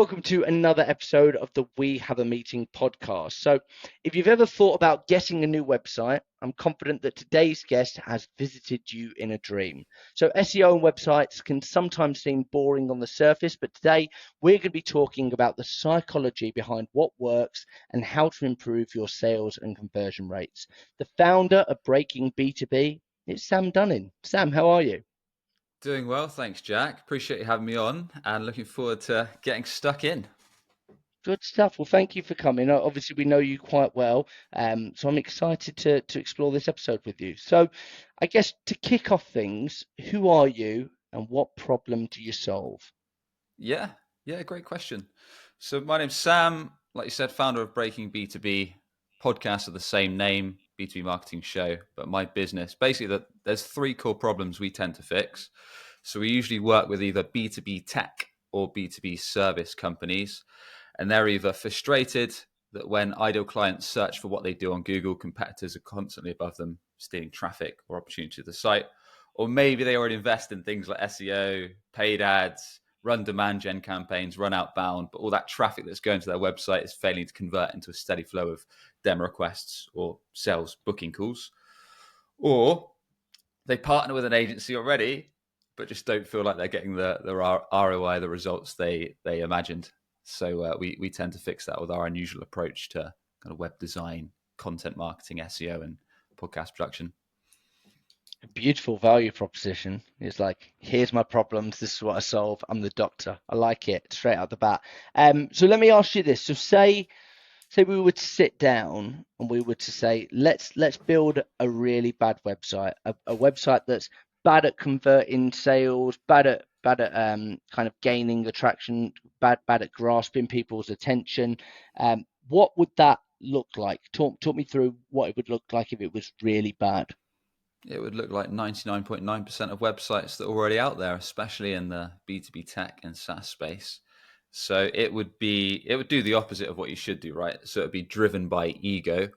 Welcome to another episode of the We Have a Meeting podcast. So, if you've ever thought about getting a new website, I'm confident that today's guest has visited you in a dream. So, SEO and websites can sometimes seem boring on the surface, but today we're going to be talking about the psychology behind what works and how to improve your sales and conversion rates. The founder of Breaking B2B is Sam Dunning. Sam, how are you? Doing well, thanks, Jack. Appreciate you having me on and looking forward to getting stuck in. Good stuff. Well, thank you for coming. Obviously, we know you quite well, so I'm excited to explore this episode with you. So, I guess to kick off things, who are you and what problem do you solve? Yeah, great question. So my name's Sam, like you said, founder of Breaking B2B, podcast of the same name, B2B marketing show. But my business, basically, there's three core problems we tend to fix. So we usually work with either B2B tech or B2B service companies, and they're either frustrated that when ideal clients search for what they do on Google, competitors are constantly above them, stealing traffic or opportunity to the site, or maybe they already invest in things like SEO, paid ads, run demand gen campaigns, run outbound, but all that traffic that's going to their website is failing to convert into a steady flow of demo requests or sales booking calls. Or they partner with an agency already, but just don't feel like they're getting the ROI, the results they imagined. So we tend to fix that with our unusual approach to kind of web design, content marketing, SEO, and podcast production. A beautiful value proposition. It's like, here's my problems. This is what I solve. I'm the doctor. I like it straight out the bat. So let me ask you this. So say we would sit down and we were to say, let's build a really bad website, a website that's bad at converting sales, bad at kind of gaining attraction, bad at grasping people's attention. What would that look like? Talk me through what it would look like if it was really bad. It would look like 99.9% of websites that are already out there, especially in the B2B tech and SaaS space. So it would do the opposite of what you should do, right? So it'd be driven by ego,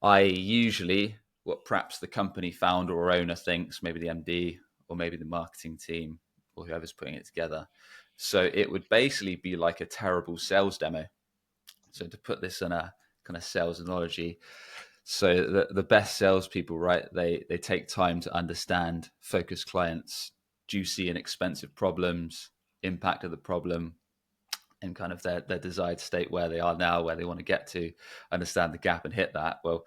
i.e. usually what perhaps the company founder or owner thinks, maybe the MD or maybe the marketing team or whoever's putting it together. So it would basically be like a terrible sales demo. So to put this in a kind of sales analogy, so the best salespeople, right? They take time to understand focus clients' juicy and expensive problems, impact of the problem, and kind of their desired state where they are now, where they want to get to, understand the gap and hit that. Well,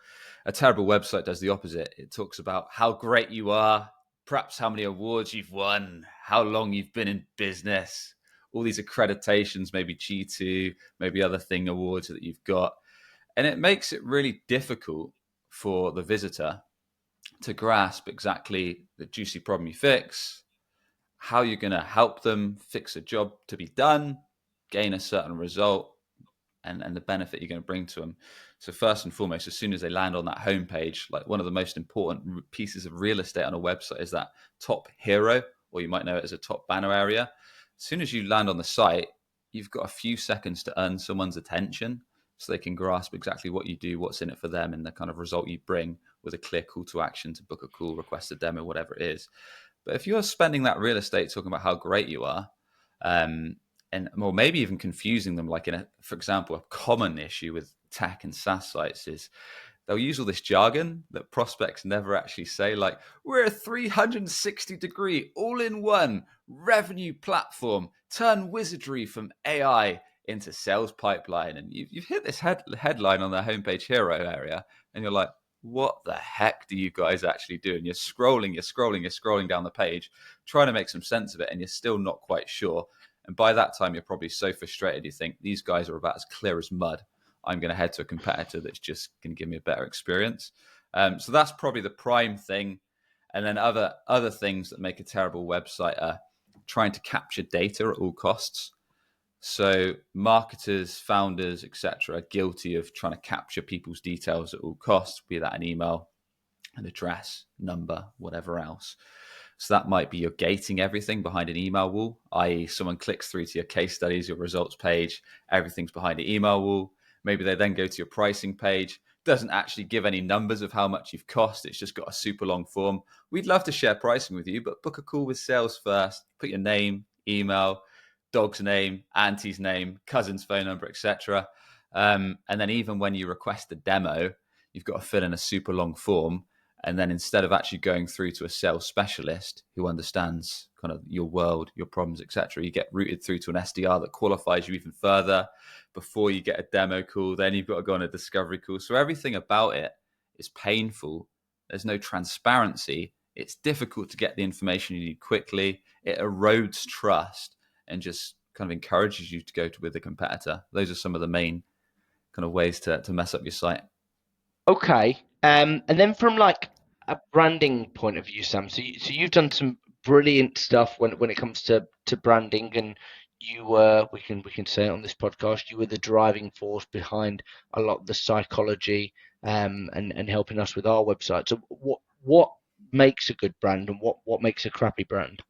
a terrible website does the opposite. It talks about how great you are, perhaps how many awards you've won, how long you've been in business, all these accreditations, maybe G2, maybe other thing awards that you've got. And it makes it really difficult for the visitor to grasp exactly the juicy problem you fix, how you're going to help them fix a job to be done, gain a certain result, and the benefit you're going to bring to them. So first and foremost, as soon as they land on that homepage, like one of the most important pieces of real estate on a website is that top hero, or you might know it as a top banner area. As soon as you land on the site, you've got a few seconds to earn someone's attention so they can grasp exactly what you do, what's in it for them, and the kind of result you bring with a clear call to action to book a call, request a demo, whatever it is. But if you're spending that real estate talking about how great you are, and or maybe even confusing them, like for example, a common issue with tech and SaaS sites is they'll use all this jargon that prospects never actually say, like, we're a 360-degree all-in-one revenue platform, turn wizardry from AI into sales pipeline. And you've hit this headline on the homepage hero area, and you're like, what the heck do you guys actually do? And you're scrolling down the page, trying to make some sense of it, and you're still not quite sure. And by that time, you're probably so frustrated, you think, these guys are about as clear as mud. I'm going to head to a competitor that's just going to give me a better experience. So that's probably the prime thing. And then other things that make a terrible website are trying to capture data at all costs. So marketers, founders, etc., are guilty of trying to capture people's details at all costs, be that an email, an address, number, whatever else. So that might be you're gating everything behind an email wall, i.e. someone clicks through to your case studies, your results page, everything's behind the email wall. Maybe they then go to your pricing page, doesn't actually give any numbers of how much you've cost. It's just got a super long form. We'd love to share pricing with you, but book a call with sales first, put your name, email, dog's name, auntie's name, cousin's phone number, etc. And then even when you request a demo, you've got to fill in a super long form. And then instead of actually going through to a sales specialist who understands kind of your world, your problems, etc., you get routed through to an SDR that qualifies you even further before you get a demo call. Then you've got to go on a discovery call. So everything about it is painful. There's no transparency. It's difficult to get the information you need quickly. It erodes trust and just kind of encourages you to go with a competitor. Those are some of the main kind of ways to mess up your site. Okay. And then from like a branding point of view, Sam, so you've done some brilliant stuff when it comes to branding, and you were, we can say it on this podcast, you were the driving force behind a lot of the psychology and helping us with our website. So what makes a good brand, and what makes a crappy brand?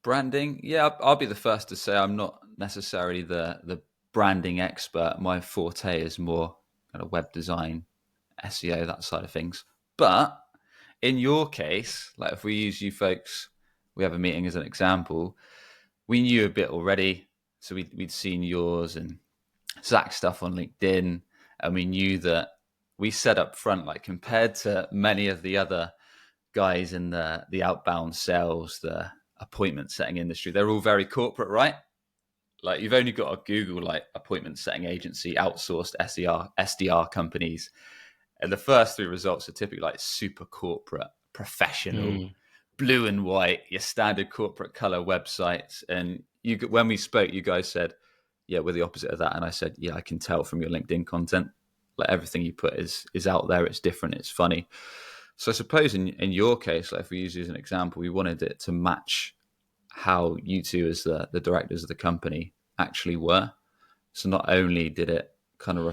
Branding, yeah, I'll be the first to say I'm not necessarily the branding expert. My forte is more kind of web design, SEO, that side of things. But in your case, like if we use you folks, we have a meeting as an example, we knew a bit already. So we'd seen yours and Zach's stuff on LinkedIn, and we knew that we said up front, like compared to many of the other guys in the outbound sales, the appointment setting industry, they're all very corporate, right? Like you've only got to Google like appointment setting agency, outsourced SDR companies, and the first three results are typically like super corporate, professional, blue and white, your standard corporate color websites. And when we spoke, you guys said, yeah, we're the opposite of that. And I said, yeah, I can tell from your LinkedIn content. Like everything you put is out there. It's different. It's funny. So I suppose in your case, like if we use it as an example, we wanted it to match how you two as the directors of the company actually were. So not only did it kind of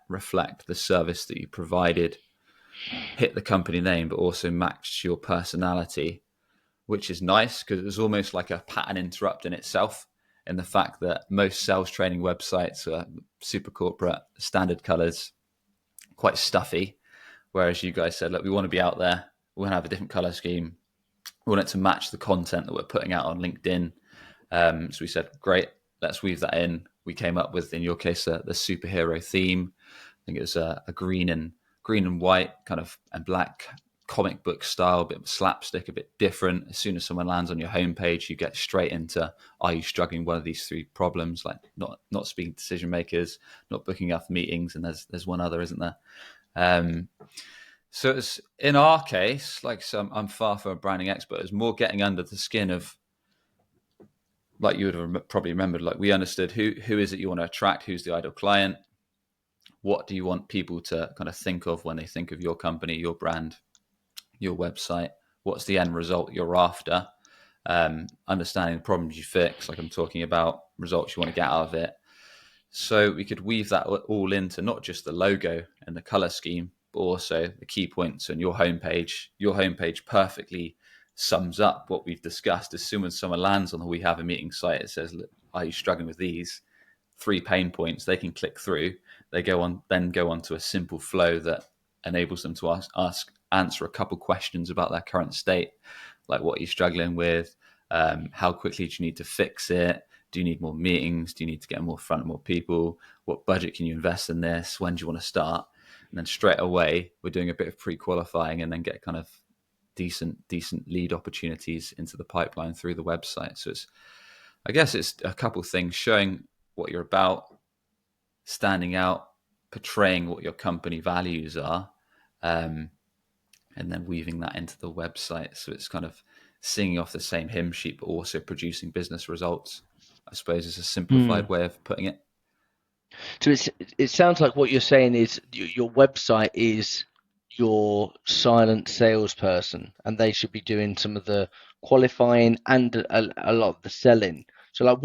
reflect the service that you provided, hit the company name, but also matched your personality, which is nice because it was almost like a pattern interrupt in itself, in the fact that most sales training websites are super corporate, standard colors, quite stuffy. Whereas you guys said, look, we want to be out there. We want to have a different color scheme. We want it to match the content that we're putting out on LinkedIn. So we said, great, let's weave that in. We came up with, in your case, the superhero theme. I think it was a green and white kind of and black comic book style, a bit of slapstick, a bit different. As soon as someone lands on your homepage, you get straight into, are you struggling with one of these three problems? Like not speaking to decision makers, not booking enough meetings, and there's one other, isn't there? So it's, in our case, like so I'm far from a branding expert. It's more getting under the skin of, like you would have probably remembered, like we understood who is it you want to attract, who's the ideal client, what do you want people to kind of think of when they think of your company, your brand, your website, what's the end result you're after, understanding the problems you fix, like I'm talking about, results you want to get out of it. So we could weave that all into not just the logo and the color scheme, but also the key points on your homepage. Your homepage perfectly sums up what we've discussed. As soon as someone lands on the We Have a Meeting site, it says, are you struggling with these 3 pain points? They can click through. They go on to a simple flow that enables them to answer a couple questions about their current state, like what are you struggling with? How quickly do you need to fix it? Do you need more meetings? Do you need to get more in front of more people? What budget can you invest in this? When do you want to start? And then straight away, we're doing a bit of pre-qualifying and then get kind of decent lead opportunities into the pipeline through the website. So I guess it's a couple of things: showing what you're about, standing out, portraying what your company values are, and then weaving that into the website. So it's kind of singing off the same hymn sheet, but also producing business results, I suppose, is a simplified way of putting it. So it sounds like what you're saying is your website is your silent salesperson, and they should be doing some of the qualifying and a lot of the selling. So like,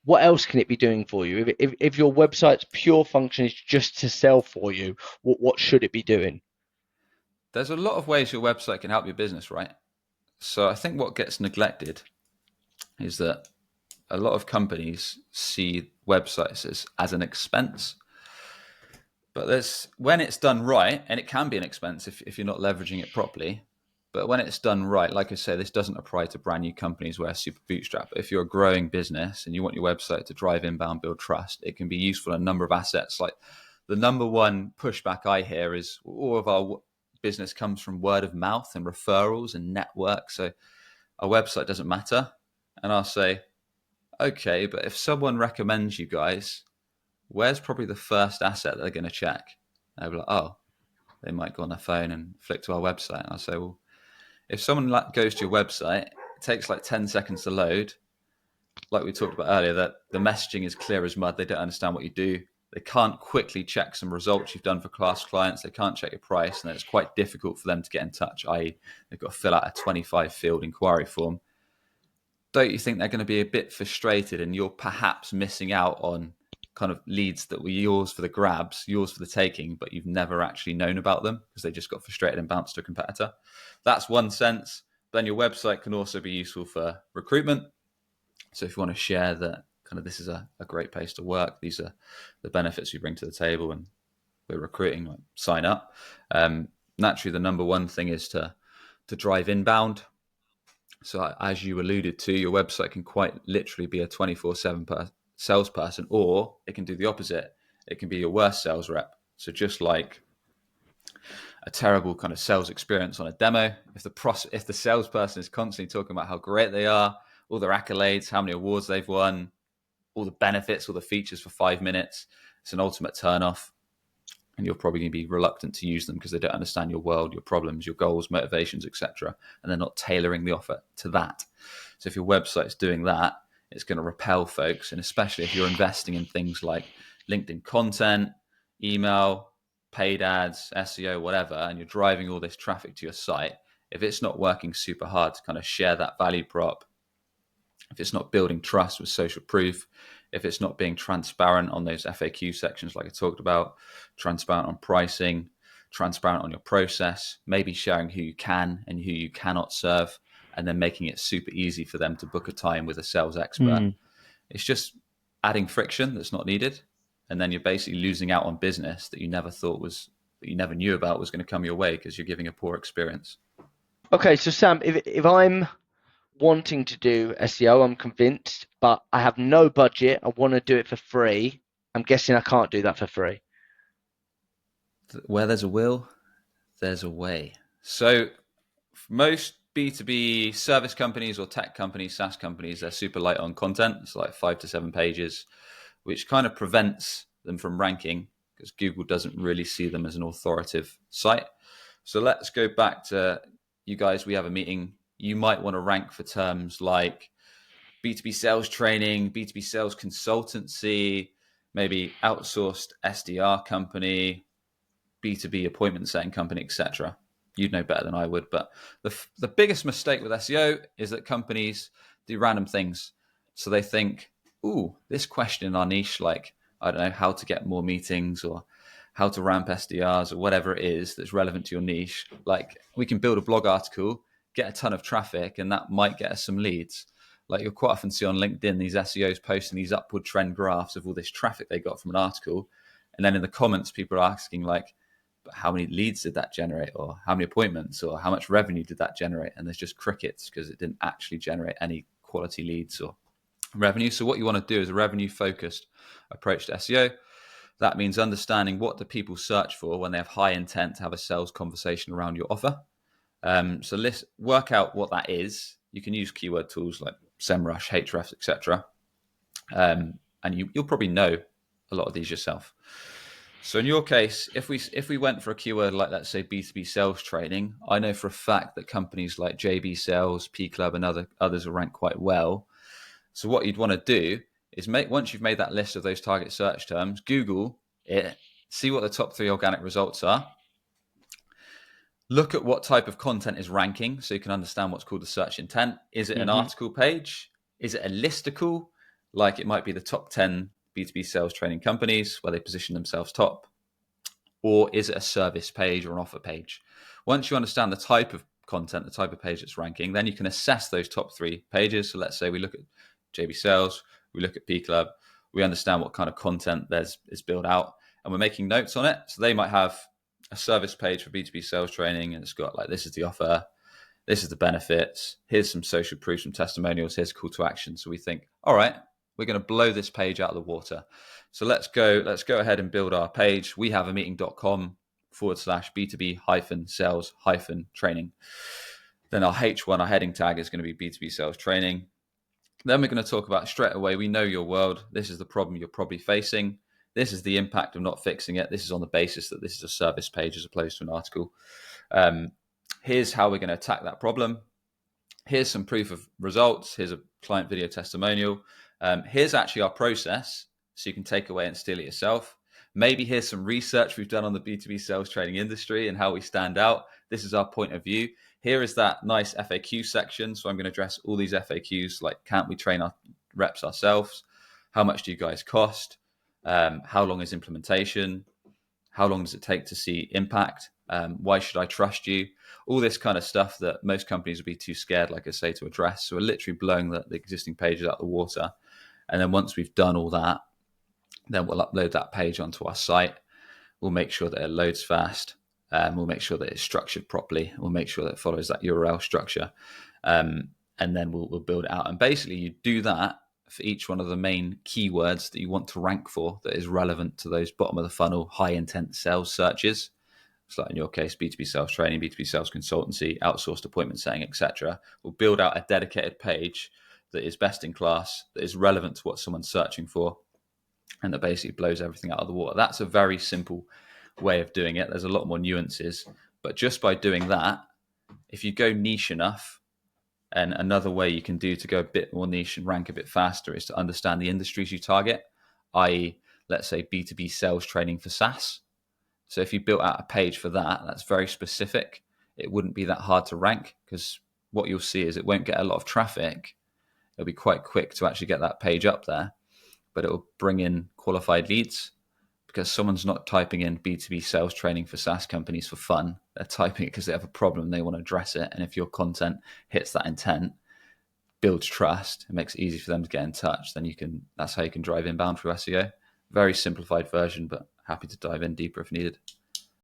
what else can it be doing for you? If your website's pure function is just to sell for you, what should it be doing? There's a lot of ways your website can help your business, right? So I think what gets neglected is that a lot of companies see websites as an expense. But when it's done right, and it can be an expense if you're not leveraging it properly, But when it's done right, like I say, this doesn't apply to brand new companies where it's super bootstrap. But if you're a growing business and you want your website to drive inbound, build trust, it can be useful in a number of assets. Like the number one pushback I hear is all of our business comes from word of mouth and referrals and network. So our website doesn't matter. And I'll say, okay, but if someone recommends you guys, where's probably the first asset they're going to check? They'll be like, oh, they might go on their phone and flick to our website. And I'll say, well, if someone goes to your website, it takes like 10 seconds to load. Like we talked about earlier, that the messaging is clear as mud. They don't understand what you do. They can't quickly check some results you've done for class clients. They can't check your price. And it's quite difficult for them to get in touch, i.e. they've got to fill out a 25 field inquiry form. Don't you think they're going to be a bit frustrated and you're perhaps missing out on kind of leads that were yours for the grabs, yours for the taking, but you've never actually known about them because they just got frustrated and bounced to a competitor? That's one sense. Then your website can also be useful for recruitment. So if you want to share that kind of this is a great place to work, these are the benefits we bring to the table and we're recruiting, like, sign up. Naturally, the number one thing is to drive inbound. So as you alluded to, your website can quite literally be a 24/7 salesperson, or it can do the opposite. It can be your worst sales rep. So just like a terrible kind of sales experience on a demo, if the salesperson is constantly talking about how great they are, all their accolades, how many awards they've won, all the benefits, all the features for 5 minutes, it's an ultimate turnoff. And you're probably going to be reluctant to use them because they don't understand your world, your problems, your goals, motivations, etc. And they're not tailoring the offer to that. So if your website's doing that, it's going to repel folks. And especially if you're investing in things like LinkedIn content, email, paid ads, SEO, whatever, and you're driving all this traffic to your site, if it's not working super hard to kind of share that value prop, if it's not building trust with social proof, if it's not being transparent on those FAQ sections like I talked about, transparent on pricing, transparent on your process, maybe sharing who you can and who you cannot serve, and then making it super easy for them to book a time with a sales expert. It's just adding friction that's not needed. And then you're basically losing out on business that you never knew about was going to come your way because you're giving a poor experience. Okay, so Sam, if I'm wanting to do SEO, I'm convinced, but I have no budget, I want to do it for free, I'm guessing I can't do that for free. Where there's a will, there's a way. So most B2B service companies or tech companies, SaaS companies, they're super light on content. It's like 5 to 7 pages, which kind of prevents them from ranking because Google doesn't really see them as an authoritative site. So let's go back to you guys. We have a meeting. You might want to rank for terms like B2B sales training, B2B sales consultancy, maybe outsourced SDR company, B2B appointment setting company, etc. You'd know better than I would. But the biggest mistake with SEO is that companies do random things. So they think, ooh, this question in our niche, like, I don't know, how to get more meetings or how to ramp SDRs or whatever it is that's relevant to your niche. Like, we can build a blog article, get a ton of traffic, and that might get us some leads. Like, you'll quite often see on LinkedIn, these SEOs posting these upward trend graphs of all this traffic they got from an article. And then in the comments, people are asking like, but how many leads did that generate? Or how many appointments? Or how much revenue did that generate? And there's just crickets because it didn't actually generate any quality leads or revenue. So what you want to do is a revenue-focused approach to SEO. That means understanding what do people search for when they have high intent to have a sales conversation around your offer. So let's work out what that is. You can use keyword tools like SEMrush, Ahrefs, etc. And you'll probably know a lot of these yourself. So in your case, if we went for a keyword like, let's say, B2B sales training, I know for a fact that companies like JB Sales, P Club, and others will rank quite well. So what you'd want to do is once you've made that list of those target search terms, Google it, see what the top 3 organic results are. Look at what type of content is ranking so you can understand what's called the search intent. Is it an article page? Is it a listicle? Like, it might be the top 10 B2B sales training companies where they position themselves top. Or is it a service page or an offer page? Once you understand the type of content, the type of page that's ranking, then you can assess those top 3 pages. So let's say we look at JB Sales, we look at P Club, we understand what kind of content is built out, and we're making notes on it. So they might have a service page for B2B sales training, and it's got like, this is the offer, This is the benefits. Here's some social proof, some testimonials. Here's a call to action. So we think, all right, we're going to blow this page out of the water. So let's go ahead and build our page. We have a meeting.com/B2B sales training. Then our H1, our heading tag is going to be B2B sales training. Then we're going to talk about straight away, we know your world. This is the problem you're probably facing. This is the impact of not fixing it. This is on the basis that this is a service page as opposed to an article. Here's how we're going to attack that problem. Here's some proof of results. Here's a client video testimonial. Here's actually our process, so you can take away and steal it yourself. Maybe here's some research we've done on the B2B sales training industry and how we stand out. This is our point of view. Here is that nice FAQ section. So I'm going to address all these FAQs, like, can't we train our reps ourselves? How much do you guys cost? How long is implementation? How long does it take to see impact? Why should I trust you? All this kind of stuff that most companies would be too scared, like I say, to address. So we're literally blowing the existing pages out of the water. And then once we've done all that, then we'll upload that page onto our site. We'll make sure that it loads fast. We'll make sure that it's structured properly. We'll make sure that it follows that URL structure. And then we'll build it out. And basically you do that for each one of the main keywords that you want to rank for that is relevant to those bottom of the funnel, high intent sales searches. So like in your case, B2B sales training, B2B sales consultancy, outsourced appointment setting, etc. We'll build out a dedicated page that is best in class, that is relevant to what someone's searching for, and that basically blows everything out of the water. That's a very simple way of doing it. There's a lot more nuances, but just by doing that, if you go niche enough, and another way you can do to go a bit more niche and rank a bit faster is to understand the industries you target, i.e., let's say B2B sales training for SaaS. So if you built out a page for that, that's very specific. It wouldn't be that hard to rank, because what you'll see is it won't get a lot of traffic. It'll be quite quick to actually get that page up there, but it will bring in qualified leads, because someone's not typing in B2B sales training for SaaS companies for fun. They're typing it because they have a problem, they want to address it. And if your content hits that intent, builds trust, it makes it easy for them to get in touch, then that's how you can drive inbound through SEO. Very simplified version, but happy to dive in deeper if needed.